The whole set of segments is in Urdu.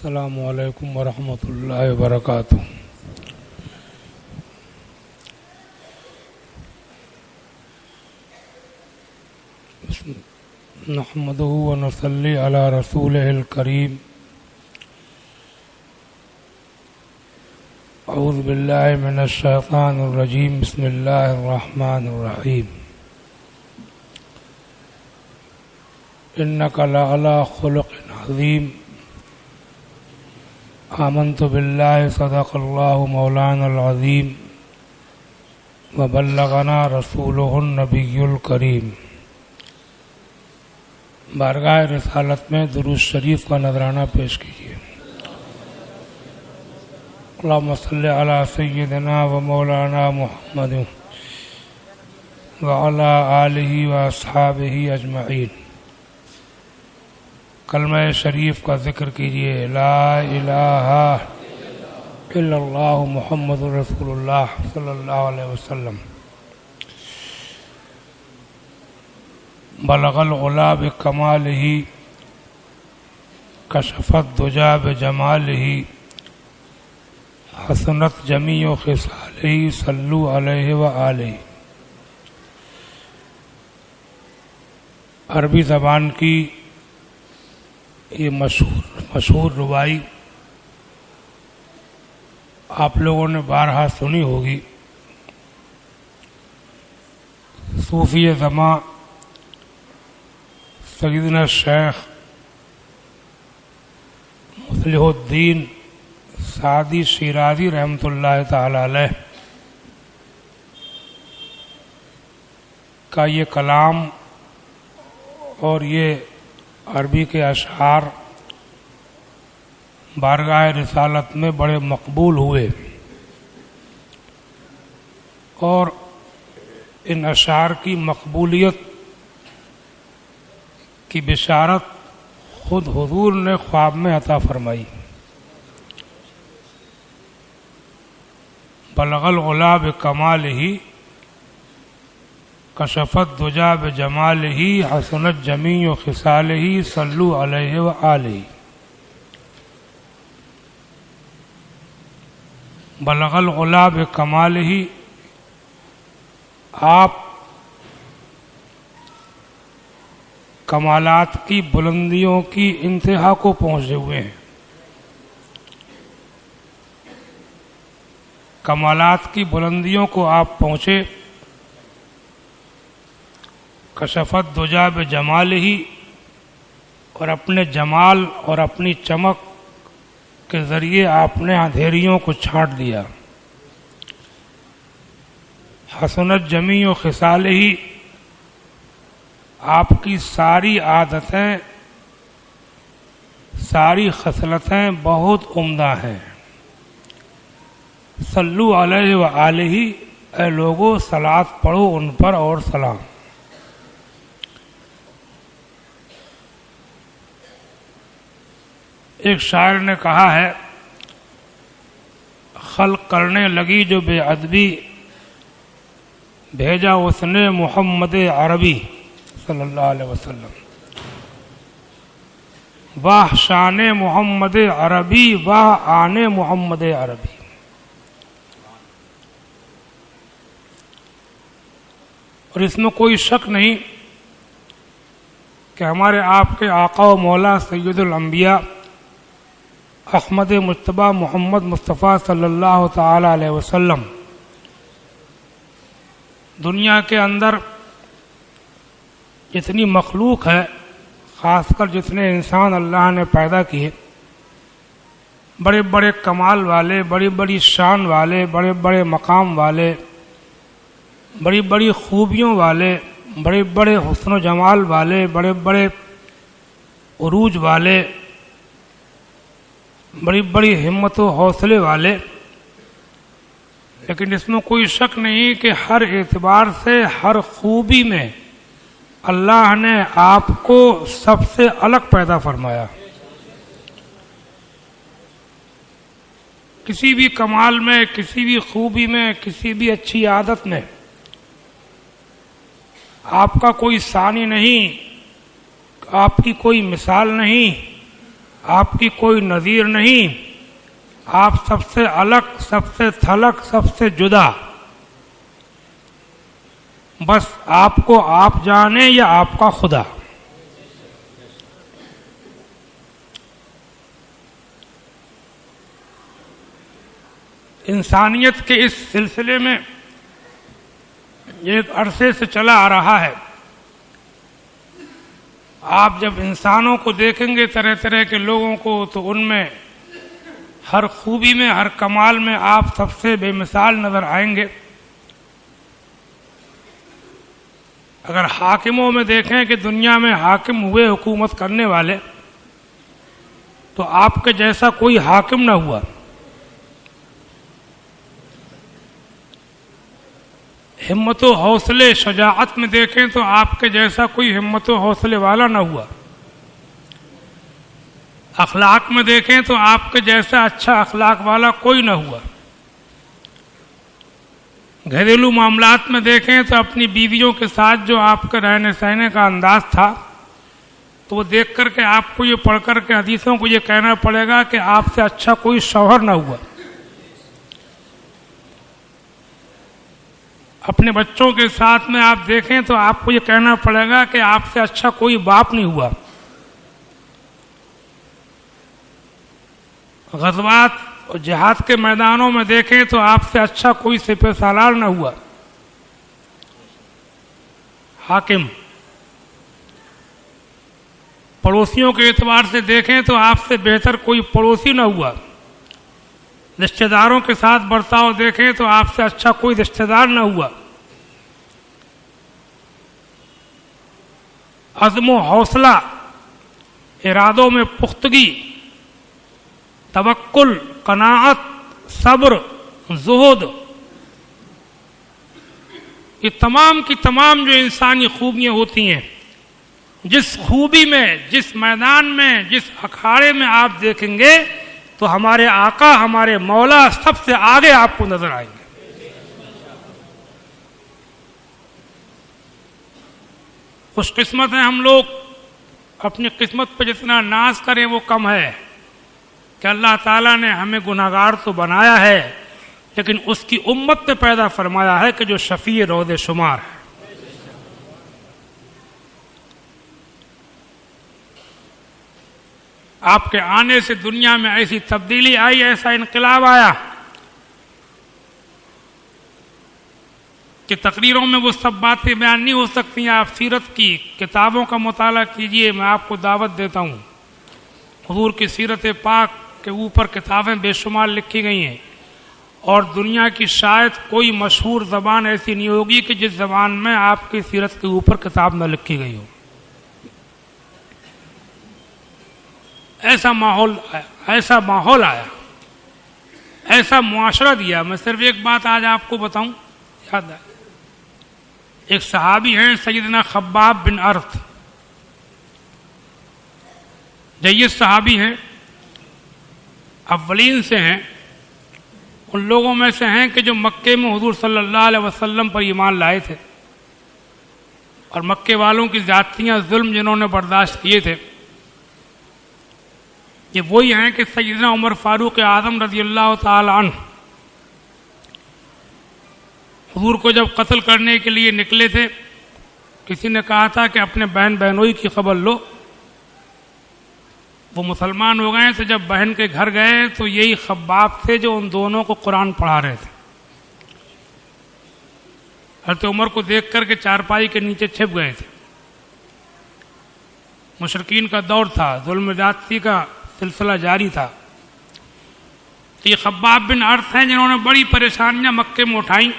السلام علیکم ورحمۃ اللہ وبرکاتہ۔ نحمدہ ونصلی علی رسولہ الکریم۔ اعوذ باللہ من الشیطان الرجیم، بسم اللہ الرحمن الرحیم۔ انک لعلی خلق عظیم۔ آمنت باللہ صدق اللہ مولانا العظیم وبلغنا رسولہ النبی الکریم۔ بارگاہ رسالت میں درود شریف کا نذرانہ پیش کیجیے۔ اللہم صلی علی سیدنا و مولانا محمد وعلی آلہ و اصحابہ اجمعین۔ کلمہ شریف کا ذکر کیجیے، لا الہ الا اللہ محمد رسول اللہ صلی اللہ علیہ وسلم۔ بلغ العلا بکمالہ، کشف الدجی بجمالہ، حسنت جمیع خصالہ، صلو علیہ وآلہ۔ عربی زبان کی یہ مشہور ربائی آپ لوگوں نے بارہا سنی ہوگی۔ صوفی زماں سیدنا شیخ مصلح الدین سعدی شیرازی رحمۃ اللہ تعالی علیہ کا یہ کلام اور یہ عربی کے اشعار بارگاہ رسالت میں بڑے مقبول ہوئے، اور ان اشعار کی مقبولیت کی بشارت خود حضور نے خواب میں عطا فرمائی۔ بلغ العلا بکمالہ، کشف الدجی بجمالہ، حسنت جمیع خصالہ، صلو علیہ وآلہ۔ بلغ العلا بکمالہ، آپ کمالات کی بلندیوں کی انتہا کو پہنچے ہوئے ہیں۔ کمالات کی بلندیوں کو آپ پہنچے۔ کشف الدجی بجمالہ، اور اپنے جمال اور اپنی چمک کے ذریعے آپ نے اندھیریوں کو چھانٹ دیا۔ حسنت جمیع خصالہ، آپ کی ساری عادتیں، ساری خصلتیں بہت عمدہ ہیں۔ صلو علیہ وآلہ، اے لوگو صلاۃ پڑھو ان پر اور سلام۔ ایک شاعر نے کہا ہے، خلق کرنے لگی جو بے ادبی، بھیجا اس نے محمد عربی صلی اللہ علیہ وسلم۔ واہ شان محمد عربی، واہ آن محمد عربی۔ اور اس میں کوئی شک نہیں کہ ہمارے آپ کے آقا و مولا سید الانبیاء احمد مجتبیٰ محمد مصطفیٰ صلی اللہ تعالی علیہ وسلم دنیا کے اندر جتنی مخلوق ہے، خاص کر جتنے انسان اللہ نے پیدا کیے، بڑے بڑے کمال والے، بڑی بڑی شان والے، بڑے بڑے مقام والے، بڑی بڑی خوبیوں والے، بڑے بڑے حسن و جمال والے، بڑے بڑے عروج والے، بڑی بڑی ہمت و حوصلے والے، لیکن اس میں کوئی شک نہیں کہ ہر اعتبار سے، ہر خوبی میں اللہ نے آپ کو سب سے الگ پیدا فرمایا۔ کسی بھی کمال میں، کسی بھی خوبی میں، کسی بھی اچھی عادت میں آپ کا کوئی ثانی نہیں، آپ کی کوئی مثال نہیں، آپ کی کوئی نظیر نہیں، آپ سب سے الگ، سب سے تھلگ، سب سے جدا، بس آپ کو آپ جانے یا آپ کا خدا۔ انسانیت کے اس سلسلے میں ایک عرصے سے چلا آ رہا ہے۔ آپ جب انسانوں کو دیکھیں گے، طرح طرح کے لوگوں کو، تو ان میں ہر خوبی میں، ہر کمال میں آپ سب سے بے مثال نظر آئیں گے۔ اگر حاکموں میں دیکھیں کہ دنیا میں حاکم ہوئے، حکومت کرنے والے، تو آپ کے جیسا کوئی حاکم نہ ہوا۔ ہمت و حوصلے، شجاعت میں دیکھیں تو آپ کے جیسا کوئی ہمت و حوصلے والا نہ ہوا۔ اخلاق میں دیکھیں تو آپ کے جیسا اچھا اخلاق والا کوئی نہ ہوا۔ گھریلو معاملات میں دیکھیں تو اپنی بیویوں کے ساتھ جو آپ کے رہنے سہنے کا انداز تھا، تو وہ دیکھ کر کے آپ کو یہ پڑھ کر کے حدیثوں کو یہ کہنا پڑے گا کہ آپ سے اچھا کوئی شوہر نہ ہوا۔ اپنے بچوں کے ساتھ میں آپ دیکھیں تو آپ کو یہ کہنا پڑے گا کہ آپ سے اچھا کوئی باپ نہیں ہوا۔ غزوات اور جہاد کے میدانوں میں دیکھیں تو آپ سے اچھا کوئی سپہ سالار نہ ہوا۔ حاکم، پڑوسیوں کے اعتبار سے دیکھیں تو آپ سے بہتر کوئی پڑوسی نہ ہوا۔ رشتہ داروں کے ساتھ برتاؤ دیکھیں تو آپ سے اچھا کوئی رشتہ دار نہ ہوا۔ عزم و حوصلہ، ارادوں میں پختگی، توکل، قناعت، صبر، زہد، یہ تمام کی تمام جو انسانی خوبیاں ہوتی ہیں، جس خوبی میں، جس میدان میں، جس اکھاڑے میں آپ دیکھیں گے تو ہمارے آقا، ہمارے مولا سب سے آگے آپ کو نظر آئیں گے۔ خوش قسمت ہیں ہم لوگ، اپنی قسمت پہ جتنا ناز کریں وہ کم ہے کہ اللہ تعالیٰ نے ہمیں گناہگار تو بنایا ہے، لیکن اس کی امت نے پیدا فرمایا ہے کہ جو شفیع روز شمار ہے۔ آپ کے آنے سے دنیا میں ایسی تبدیلی آئی، ایسا انقلاب آیا کہ تقریروں میں وہ سب باتیں بیان نہیں ہو سکتی۔ آپ سیرت کی کتابوں کا مطالعہ کیجئے، میں آپ کو دعوت دیتا ہوں۔ حضور کی سیرت پاک کے اوپر کتابیں بے شمار لکھی گئی ہیں، اور دنیا کی شاید کوئی مشہور زبان ایسی نہیں ہوگی کہ جس زبان میں آپ کی سیرت کے اوپر کتاب نہ لکھی گئی ہو۔ ایسا ماحول آیا، ایسا معاشرہ دیا۔ میں صرف ایک بات آج آپ کو بتاؤں، یاد ہے، ایک صحابی ہیں سیدنا خباب بن ارت، جید صحابی ہیں، اولین سے ہیں، ان لوگوں میں سے ہیں کہ جو مکے میں حضور صلی اللہ علیہ وسلم پر ایمان لائے تھے، اور مکے والوں کی زیادتیاں، ظلم جنہوں نے برداشت کیے تھے۔ یہ وہی ہیں کہ سیدنا عمر فاروق اعظم رضی اللہ تعالی عنہ حضور کو جب قتل کرنے کے لیے نکلے تھے، کسی نے کہا تھا کہ اپنے بہن بہنوئی کی خبر لو۔ وہ مسلمان ہو گئے تھے، جب بہن کے گھر گئے تو یہی خباب تھے جو ان دونوں کو قرآن پڑھا رہے تھے۔ حضرت عمر کو دیکھ کر کے چارپائی کے نیچے چھپ گئے تھے۔ مشرکین کا دور تھا، ظلم زیادتی کا سلسلہ جاری تھا۔ تو یہ خباب بن ارت ہیں جنہوں نے بڑی پریشانیاں مکے میں اٹھائیں۔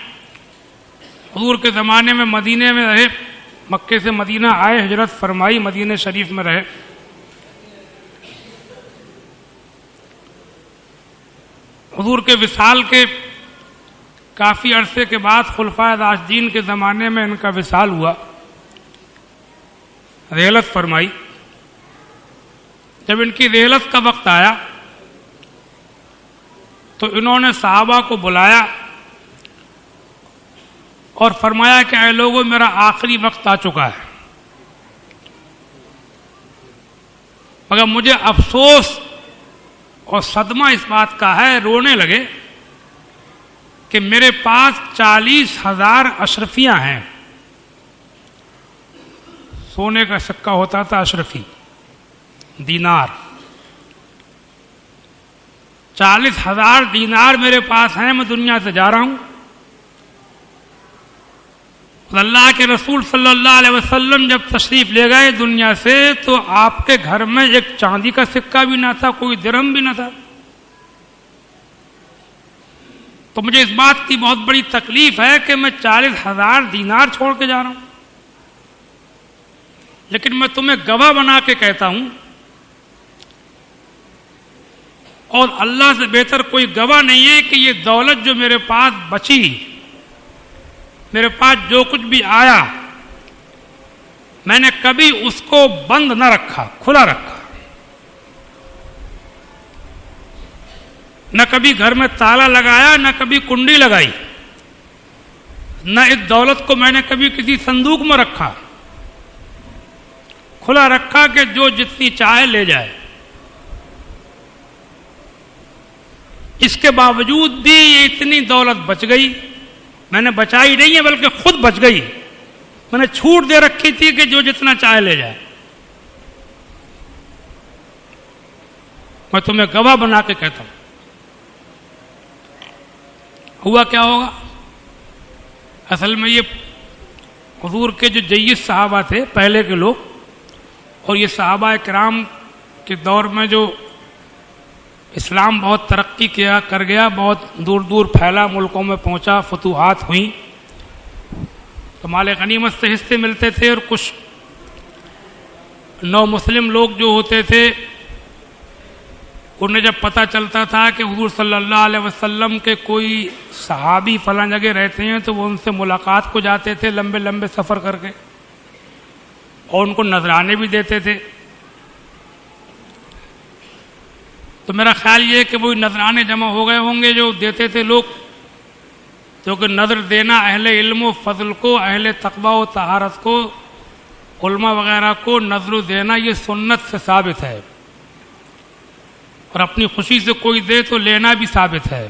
حضور کے زمانے میں مدینے میں رہے، مکے سے مدینہ آئے، ہجرت فرمائی، مدینہ شریف میں رہے۔ حضور کے وصال کے کافی عرصے کے بعد خلفائے راشدین کے زمانے میں ان کا وصال ہوا، رحلت فرمائی۔ جب ان کی رحلت کا وقت آیا تو انہوں نے صحابہ کو بلایا اور فرمایا کہ اے لوگو، میرا آخری وقت آ چکا ہے، مگر مجھے افسوس اور صدمہ اس بات کا ہے، رونے لگے کہ میرے پاس 40,000 اشرفیاں ہیں. سونے کا سکہ ہوتا تھا اشرفی، دینار. 40,000 دینار میرے پاس ہیں، میں دنیا سے جا رہا ہوں. اللہ کے رسول صلی اللہ علیہ وسلم جب تشریف لے گئے دنیا سے تو آپ کے گھر میں ایک چاندی کا سکہ بھی نہ تھا، کوئی درہم بھی نہ تھا. تو مجھے اس بات کی بہت بڑی تکلیف ہے کہ میں 40,000 دینار چھوڑ کے جا رہا ہوں. لیکن میں تمہیں گواہ بنا کے کہتا ہوں، اور اللہ سے بہتر کوئی گواہ نہیں ہے کہ یہ دولت جو میرے پاس بچی، میرے پاس جو کچھ بھی آیا، میں نے کبھی اس کو بند نہ رکھا، کھلا رکھا. نہ کبھی گھر میں تالا لگایا، نہ کبھی کنڈی لگائی. نہ اس دولت کو میں نے کبھی کسی صندوق میں رکھا، کھلا رکھا کہ جو جتنی چاہے لے جائے. اس کے باوجود بھی یہ اتنی دولت بچ گئی. میں نے بچائی نہیں ہے بلکہ خود بچ گئی. میں نے چھوٹ دے رکھی تھی کہ جو جتنا چاہے لے جائے. میں تمہیں گواہ بنا کے کہتا ہوں. ہوا کیا ہوگا؟ اصل میں یہ حضور کے جو جید صحابہ تھے، پہلے کے لوگ، اور یہ صحابہ کرام کے دور میں جو اسلام بہت ترقی کر گیا، بہت دور دور پھیلا، ملکوں میں پہنچا، فتوحات ہوئیں، تو مال غنیمت سے حصے ملتے تھے. اور کچھ نو مسلم لوگ جو ہوتے تھے انہیں جب پتہ چلتا تھا کہ حضور صلی اللہ علیہ وسلم کے کوئی صحابی فلاں جگہ رہتے ہیں تو وہ ان سے ملاقات کو جاتے تھے لمبے لمبے سفر کر کے، اور ان کو نذرانے بھی دیتے تھے. تو میرا خیال یہ ہے کہ وہی نذرانے جمع ہو گئے ہوں گے جو دیتے تھے لوگ، کیونکہ نذر دینا اہل علم و فضل کو، اہل تقوی و طہارت کو، علماء وغیرہ کو نذر دینا یہ سنت سے ثابت ہے، اور اپنی خوشی سے کوئی دے تو لینا بھی ثابت ہے.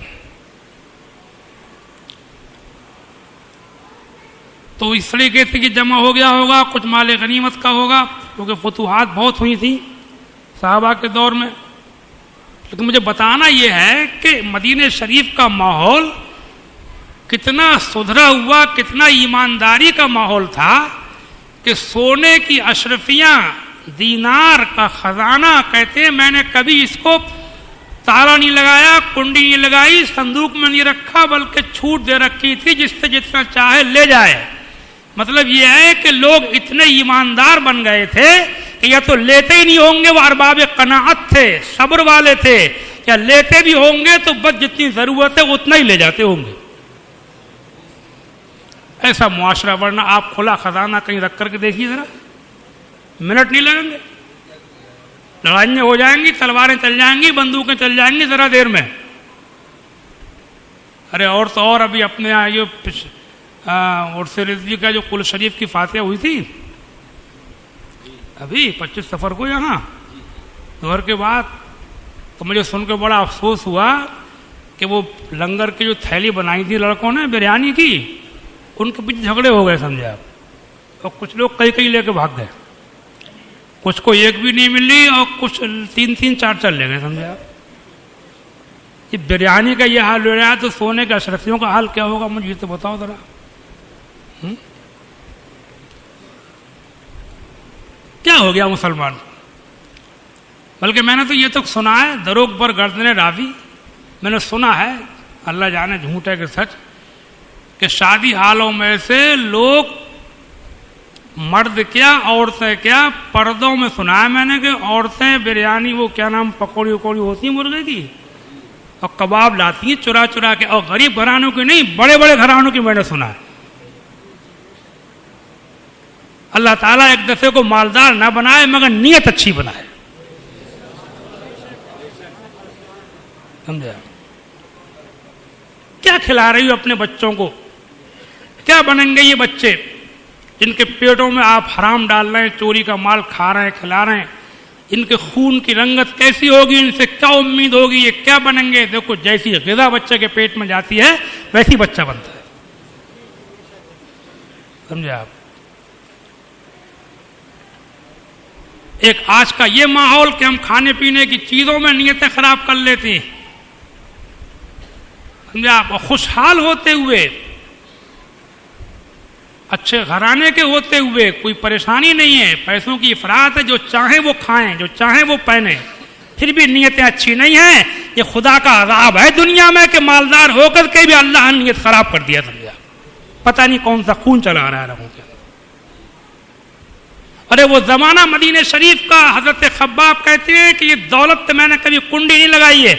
تو اس طریقے سے کہ جمع ہو گیا ہوگا، کچھ مال غنیمت کا ہوگا، کیونکہ فتوحات بہت ہوئی تھیں صحابہ کے دور میں. لیکن مجھے بتانا یہ ہے کہ مدینہ شریف کا ماحول کتنا سدھرا ہوا، کتنا ایمانداری کا ماحول تھا کہ سونے کی اشرفیاں، دینار کا خزانہ، کہتے ہیں میں نے کبھی اس کو تالا نہیں لگایا، کنڈی نہیں لگائی، صندوق میں نہیں رکھا، بلکہ چھوٹ دے رکھی تھی، جس سے جتنا چاہے لے جائے. مطلب یہ ہے کہ لوگ اتنے ایماندار بن گئے تھے کہ یا تو لیتے ہی نہیں ہوں گے، وہ ارباب قناعت تھے، صبر والے تھے، یا لیتے بھی ہوں گے تو بس جتنی ضرورت ہے اتنا ہی لے جاتے ہوں گے. ایسا معاشرہ، ورنہ آپ کھلا خزانہ کہیں رکھ کر کے دیکھیے ذرا، منٹ نہیں لگیں گے، لڑائیاں ہو جائیں گی، تلواریں چل جائیں گی، بندوقیں چل جائیں گی ذرا دیر میں. ارے اور تو اور ابھی اپنے یہاں یہ عرس رضوی کا جو قل شریف کی فاتحہ ہوئی تھی ابھی 25 سفر کو یہاں ظہر کے بعد، تو مجھے سن کے بڑا افسوس ہوا کہ وہ لنگر کی جو تھیلی بنائی تھی لڑکوں نے بریانی کی، ان کے پیچھے جھگڑے ہو گئے سمجھے آپ، اور کچھ لوگ کئی لے کے بھاگ گئے، کچھ کو ایک بھی نہیں ملی اور کچھ 3 4 لے گئے سمجھے آپ. یہ بریانی کا یہ حال ہو رہا ہے تو سونے کے اشرفیوں کا حال کیا ہوگا مجھے تو بتاؤ ذرا. کیا ہو گیا مسلمان؟ بلکہ میں نے تو یہ تک سنا ہے، دروغ پر گردن راوی، میں نے سنا ہے، اللہ جانے جھوٹ ہے کہ سچ، کہ شادی حالوں میں سے لوگ، مرد کیا عورتیں کیا، پردوں میں سنا ہے میں نے کہ عورتیں بریانی، وہ کیا نام، پکوڑی وکوڑی ہوتی ہیں مرغے کی، اور کباب لاتی ہیں چرا چرا کے، اور غریب گھرانوں کی نہیں، بڑے بڑے گھرانوں کی میں نے سنا ہے. اللہ تعالیٰ ایک دفعے کو مالدار نہ بنائے مگر نیت اچھی بنائے. سمجھے؟ کیا کھلا رہی ہو اپنے بچوں کو؟ کیا بنیں گے یہ بچے جن کے پیٹوں میں آپ حرام ڈال رہے ہیں، چوری کا مال کھا رہے ہیں، کھلا رہے ہیں، ان کے خون کی رنگت کیسی ہوگی، ان سے کیا امید ہوگی، یہ کیا بنیں گے. دیکھو جیسی غذا بچے کے پیٹ میں جاتی ہے ویسی بچہ بنتا ہے. سمجھے آپ؟ ایک آج کا یہ ماحول کہ ہم کھانے پینے کی چیزوں میں نیتیں خراب کر لیتے ہیں. سمجھے آپ؟ خوشحال ہوتے ہوئے، اچھے گھرانے کے ہوتے ہوئے کوئی پریشانی نہیں ہے، پیسوں کی افراط ہے، جو چاہیں وہ کھائیں، جو چاہیں وہ پہنیں، پھر بھی نیتیں اچھی نہیں ہیں. یہ خدا کا عذاب ہے دنیا میں کہ مالدار ہو کر کے بھی اللہ نے نیت خراب کر دیا. سمجھا؟ پتہ نہیں کون سا خون چلا رہا ہے لوگوں کے. ارے وہ زمانہ مدینہ شریف کا، حضرت خباب کہتے ہیں کہ یہ دولت میں نے کبھی کنڈی نہیں لگائی ہے،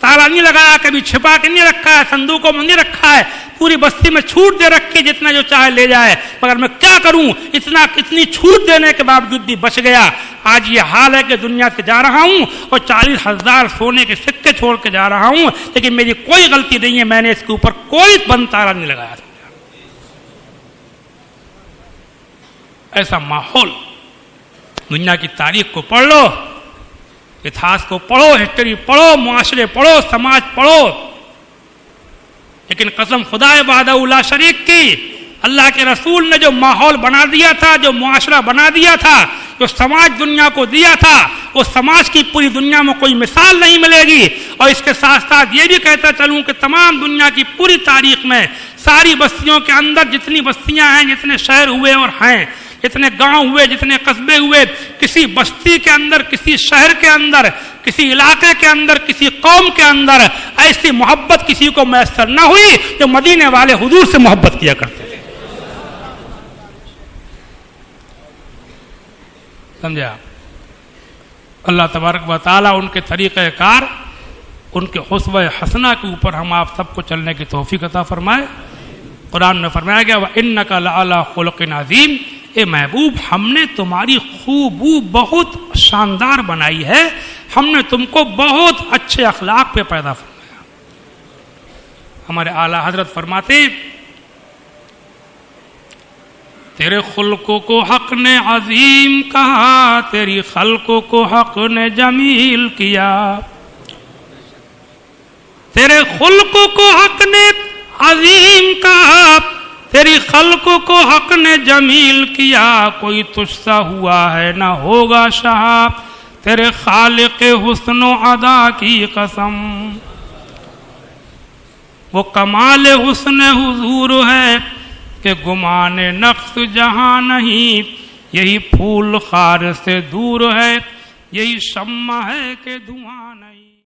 تالا نہیں لگایا، کبھی چھپا کے نہیں رکھا ہے، صندوقوں میں نہیں رکھا ہے، پوری بستی میں چھوٹ دے رکھی، جتنا جو چاہے لے جائے، مگر میں کیا کروں، اتنی چھوٹ دینے کے باوجود بھی بچ گیا. آج یہ حال ہے کہ دنیا سے جا رہا ہوں اور 40,000 سونے کے سکے چھوڑ کے جا رہا ہوں، لیکن میری کوئی غلطی نہیں ہے، میں نے اس کے اوپر کوئی بند تالا نہیں لگایا. ایسا ماحول. دنیا کی تاریخ کو پڑھ لو، اتہاس کو پڑھو، ہسٹری پڑھو، معاشرے پڑھو، سماج پڑھو، لیکن قسم خدا وحدہ لا شریک کی، اللہ کے رسول نے جو ماحول بنا دیا تھا، جو معاشرہ بنا دیا تھا، جو سماج دنیا کو دیا تھا، وہ سماج کی پوری دنیا میں کوئی مثال نہیں ملے گی. اور اس کے ساتھ ساتھ یہ بھی کہتا چلوں کہ تمام دنیا کی پوری تاریخ میں ساری بستیوں کے اندر جتنی بستیاں ہیں، جتنے شہر ہوئے اور ہیں، جتنے گاؤں ہوئے، جتنے قصبے ہوئے، کسی بستی کے اندر، کسی شہر کے اندر، کسی علاقے کے اندر، کسی قوم کے اندر ایسی محبت کسی کو میسر نہ ہوئی جو مدینے والے حضور سے محبت کیا کرتے تھے. سمجھا؟ اللہ تبارک و تعالیٰ ان کے طریقہ کار، ان کے اسوہ حسنہ کے اوپر ہم آپ سب کو چلنے کی توفیق عطا فرمائے. قرآن میں فرمایا گیا وَإِنَّكَ لَعَلَىٰ خُلُقٍ عَظِيمٍ، اے محبوب ہم نے تمہاری خوبو بہت شاندار بنائی ہے، ہم نے تم کو بہت اچھے اخلاق پہ پیدا فرمایا. ہمارے اعلیٰ حضرت فرماتے تیرے خلقوں کو حق نے عظیم کہا، تیری خلقوں کو حق نے جمیل کیا. تیرے خلقوں کو حق نے عظیم کہا، تیری خلقوں کو حق نے جمیل کیا. کوئی تجھ سا ہوا ہے نہ ہوگا شہاب، تیرے خالق حسن و ادا کی قسم. وہ کمال حسن حضور ہے کہ گمان نقص جہاں نہیں، یہی پھول خار سے دور ہے، یہی شمع ہے کہ دھواں نہیں.